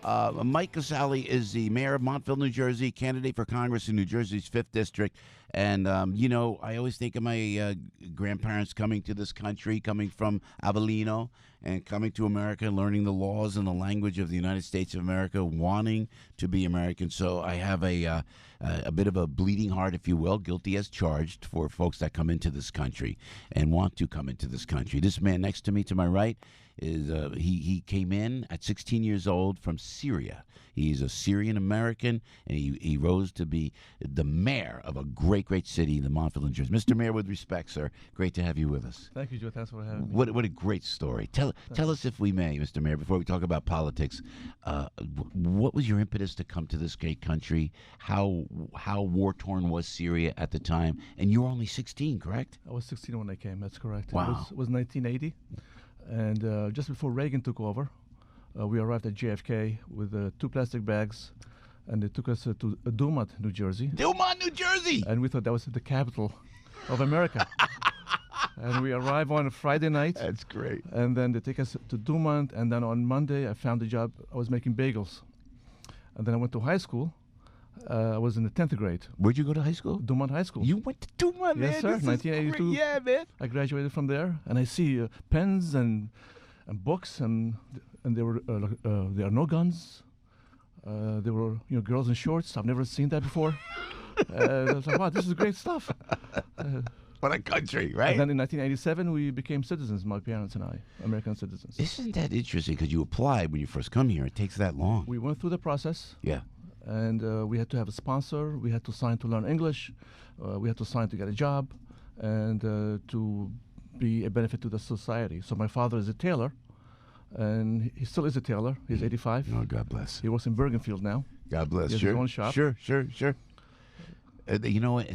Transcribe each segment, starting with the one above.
Mike Ghassali is the mayor of Montvale, New Jersey, candidate for Congress in New Jersey's 5th District. And, I always think of my grandparents coming to this country, coming from Avellino and coming to America and learning the laws and the language of the United States of America, wanting to be American. So I have a bit of a bleeding heart, if you will, guilty as charged, for folks that come into this country and want to come into this country. This man next to me, to my right, is he came in at 16 years old from Syria. He's a Syrian American, and he rose to be the mayor of a great city, the Montvale, New Jersey. Mr. Mayor, with respect, sir, great to have you with us. Thank you, Joe. Thanks for having me. What a great story. Tell us, if we may, Mr. Mayor, before we talk about politics, what was your impetus to come to this great country? How war-torn was Syria at the time? And you were only 16, correct? I was 16 when I came. That's correct. Wow. It was 1980, and just before Reagan took over, we arrived at JFK with 2 plastic bags, and they took us to Dumont, New Jersey. Dumont, New Jersey! And we thought that was the capital of America. And we arrived on a Friday night. That's great. And then they take us to Dumont, and then on Monday I found a job. I was making bagels. And then I went to high school. I was in the 10th grade. Where'd you go to high school? Dumont High School. You went to Dumont, man. Yes, sir. This is 1982. great. Yeah, man. I graduated from there, and I see pens and books, and there are no guns. There were girls in shorts. I've never seen that before. I was like, wow, this is great stuff. What a country, right? And then in 1987, we became citizens, my parents and I, American citizens. Isn't that interesting? Because you applied when you first come here. It takes that long. We went through the process. Yeah. And we had to have a sponsor. We had to sign to learn English. We had to sign to get a job and to be a benefit to the society. So my father is a tailor, and he still is a tailor. He's 85. Oh, God bless. He works in Bergenfield now. God bless. He has Sure. his own shop. Sure. You know what?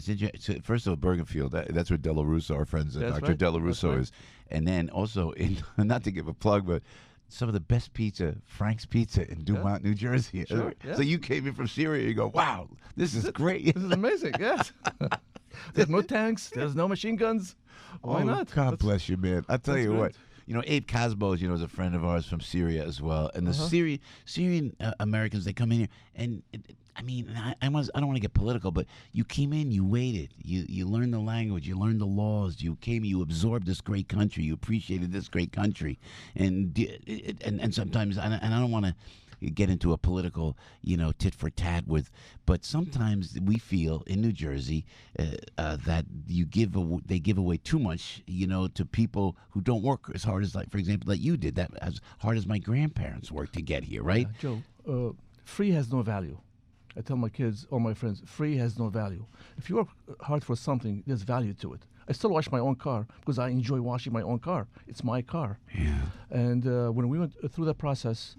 First of all, Bergenfield, that's where Della Russo, our friends, That's Dr. right. Della That's Russo right. is. And then also, not to give a plug, but some of the best pizza, Frank's Pizza in Dumont, New Jersey. Sure, yeah. So you came in from Syria, you go, wow, this is great. This is amazing, yes. There's no tanks. There's no machine guns. Why not? God bless you, man. I'll tell that's you good. what. Abe Casbo, is a friend of ours from Syria as well. And the Syrian Americans, they come in here. And, I don't want to get political, but you came in, you waited. You learned the language. You learned the laws. You came, you absorbed this great country. You appreciated this great country. And sometimes, and I don't want to get into a political, tit for tat but sometimes we feel in New Jersey that they give away too much, to people who don't work as hard as, like, for example, that you did, that as hard as my grandparents worked to get here, right? Joe, free has no value. I tell my kids, all my friends, free has no value. If you work hard for something, there's value to it. I still wash my own car because I enjoy washing my own car. It's my car. Yeah. And when we went through that process,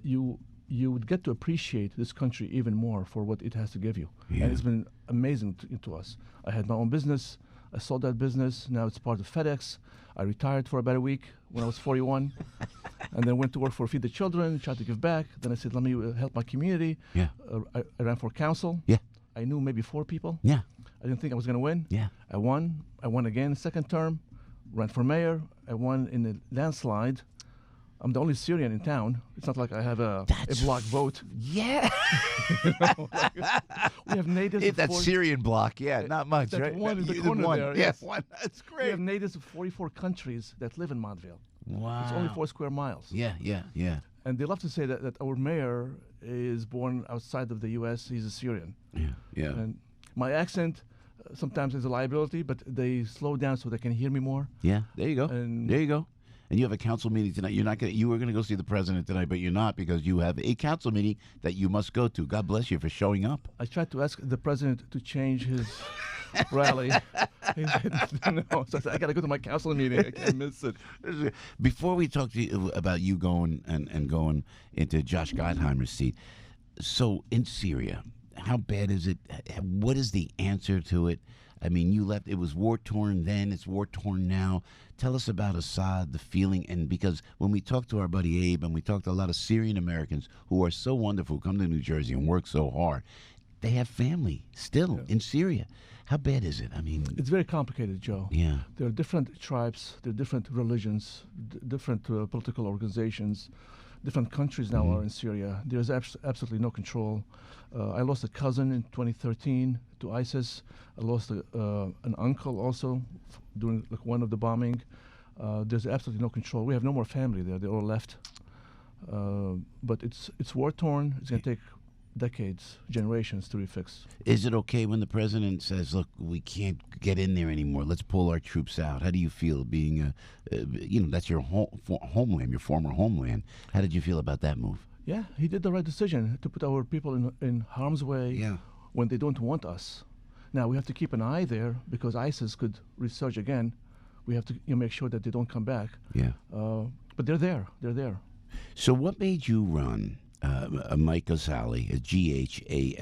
you would get to appreciate this country even more for what it has to give you. Yeah. And it's been amazing to us. I had my own business. I sold that business. Now it's part of FedEx. I retired for about a week when I was 41, and then went to work for Feed the Children, tried to give back. Then I said, let me help my community. Yeah. I ran for council. Yeah. I knew maybe 4 people. Yeah. I didn't think I was going to win. Yeah. I won. I won again, second term. Ran for mayor. I won in a landslide. I'm the only Syrian in town. It's not like I have a block vote. Yeah. We have natives. If of that 40 Syrian block, not much, That right? one in the You- corner one. there, Yeah, yes. one. That's We great. have natives of 44 countries that live in Montvale. Wow. It's only 4 square miles. Yeah. And they love to say that our mayor is born outside of the U.S. He's a Syrian. Yeah. And my accent sometimes is a liability, but they slow down so they can hear me more. Yeah, there you go. And- there you go. And you have a council meeting tonight. You were gonna go see the president tonight, but you're not, because you have a council meeting that you must go to. God bless you for showing up. I tried to ask the president to change his rally. He said, no. So I said, I got to go to my council meeting. I can't miss it. Before we talk to you about you going and going into Josh Gottheimer's seat, so in Syria, how bad is it? What is the answer to it? I mean, you left, it was war-torn then, it's war-torn now. Tell us about Assad, the feeling, and because when we talk to our buddy Abe, and we talk to a lot of Syrian Americans who are so wonderful, who come to New Jersey and work so hard, they have family still in Syria. How bad is it? I mean, It's very complicated, Joe. yeah. There are different tribes, there are different religions, different political organizations, different countries now are in Syria. There's absolutely no control. I lost a cousin in 2013 to ISIS. I lost an uncle also during one of the bombing. There's absolutely no control. We have no more family there. They all left. But it's war torn. It's going to take decades, generations to refix. Is it okay when the president says, "Look, we can't get in there anymore. Let's pull our troops out"? How do you feel being, that's your homeland, your former homeland? How did you feel about that move? Yeah, he did the right decision to put our people in harm's way Yeah. when they don't want us. Now we have to keep an eye there because ISIS could resurge again. We have to make sure that they don't come back. Yeah. But they're there. They're there. So what made you run Mike Ghassali, Ghassali?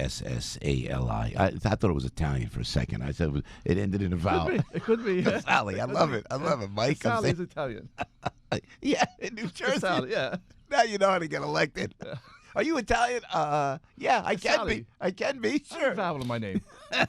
I thought it was Italian for a second. I said it ended in a vowel. It could be. Ghassali, I love it. I love it, Mike. Ghassali is Italian. Yeah, in New Jersey. Ghassali, yeah. Now you know how to get elected. Are you Italian? Yeah, I can be. Ghassali. I can be. Sure. Vowel in my name.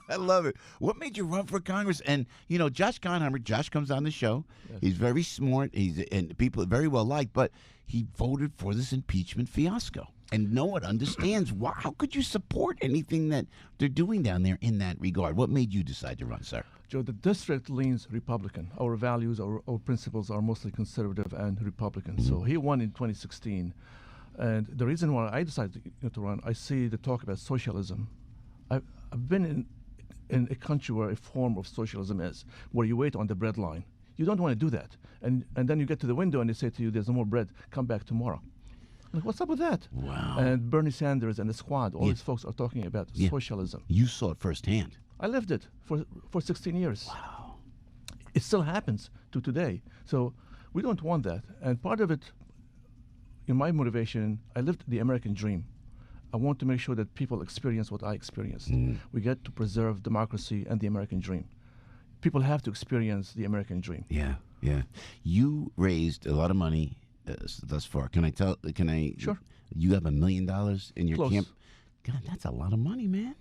I love it. What made you run for Congress? And Josh Conheimer. Josh comes on the show. Yes. He's very smart. And people very well liked. But he voted for this impeachment fiasco, and no one understands why. How could you support anything that they're doing down there in that regard? What made you decide to run, sir? Joe, the district leans Republican. Our values, our principles are mostly conservative and Republican. So he won in 2016. And the reason why I decided to run, I see the talk about socialism. I've been in a country where a form of socialism is, where you wait on the bread line. You don't want to do that. And then you get to the window and they say to you, there's no more bread, come back tomorrow. Like, what's up with that? Wow. And Bernie Sanders and the squad, all these folks are talking about socialism. You saw it firsthand. I lived it for 16 years. Wow. It still happens to today. So we don't want that. And part of it, in my motivation, I lived the American dream. I want to make sure that people experience what I experienced. We get to preserve democracy and the American dream. People have to experience the American dream. Yeah, yeah. You raised a lot of money thus far. Can I? Sure. You have $1 million in your Close. camp. God, that's a lot of money, man.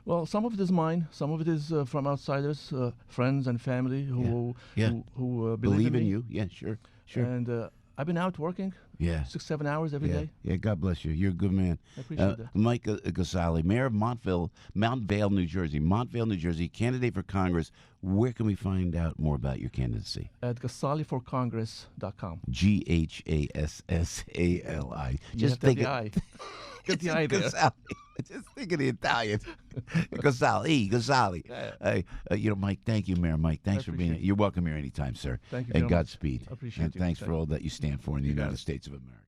Well, some of it is mine. Some of it is from outsiders, friends and family who believe in me. you. Yeah, sure. And I've been out working 6-7 hours every day. Yeah, God bless you. You're a good man. I appreciate that. Mike Ghassali, Mayor of Montvale, New Jersey. Montvale, New Jersey, candidate for Congress. Where can we find out more about your candidacy? At GhassaliForCongress.com. Ghassali. Just think the I. Get the I there. Ghassali. Just think of the Italian. Ghassali. Yeah. Mike, thank you, Mayor Mike. Thanks for being here. You're welcome here anytime, sir. Thank you, And gentlemen. Godspeed. I appreciate And you. thanks for Thank all that you stand for in the United States of America.